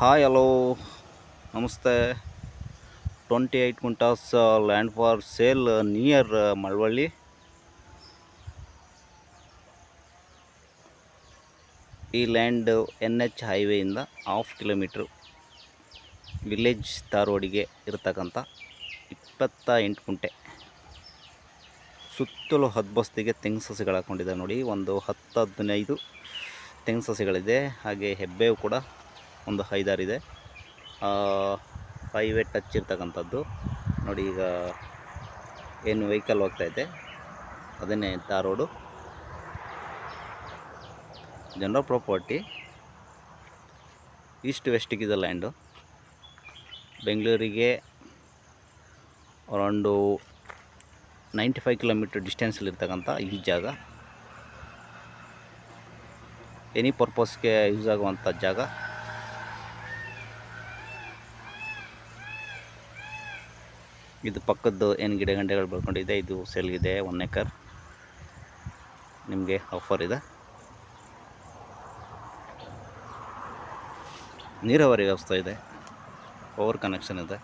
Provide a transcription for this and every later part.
Hi hello ನಮಸ್ತೆ. 28 guntas land for sale near Malavalli. ಈ land NH ಹೈವೇಯಿಂದ 1/2 kilometre village ಧಾರವಾಡಿಗೆ ಇರತಕ್ಕಂಥ 28 ಗುಂಟೆ. ಸುತ್ತಲೂ ಹದ್ಬಸ್ತಿಗೆ ತೆಂಗು ಸಸಿಗಳು ಹಾಕ್ಕೊಂಡಿದೆ ನೋಡಿ. ಒಂದು 10-15 ತೆಂಗು ಸಸಿಗಳಿದೆ. ಹಾಗೆ ಹೆಬ್ಬೇವು ಕೂಡ ಒಂದು 5-6 ಇದೆ. ಹೈವೇ ಟಚ್ ಇರ್ತಕ್ಕಂಥದ್ದು ನೋಡಿ. ಈಗ ಏನು ವೆಹಿಕಲ್ ಹೋಗ್ತಾಯಿದೆ ಅದನ್ನೇ ರೋಡು. General property. ಈಸ್ಟ್ ವೆಸ್ಟಿಗಿದೆ ಲ್ಯಾಂಡು. ಬೆಂಗಳೂರಿಗೆ ಅರೌಂಡು 95 ಕಿಲೋಮೀಟ್ರ್ ಡಿಸ್ಟೆನ್ಸಲ್ಲಿರ್ತಕ್ಕಂಥ ಈ ಜಾಗ ಎನಿ ಪರ್ಪಸ್ಗೆ ಯೂಸ್ ಆಗುವಂಥ ಜಾಗ. ಇದು ಪಕ್ಕದ್ದು ಏನು ಗಿಡ ಗಂಟೆಗಳು ಬೆಳ್ಕೊಂಡಿದೆ ಇದು ಸೇಲ್ಗಿದೆ. 1 ಎಕರ್ ನಿಮಗೆ ಆಫರ್ ಇದೆ. ನೀರಾವರಿ ವ್ಯವಸ್ಥೆ ಇದೆ, ಪವರ್ ಕನೆಕ್ಷನ್ ಇದೆ,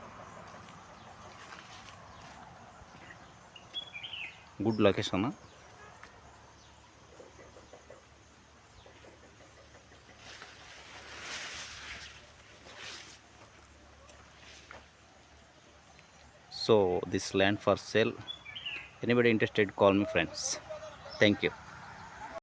good location. So this land for sale. Anybody interested, call me friends. Thank you.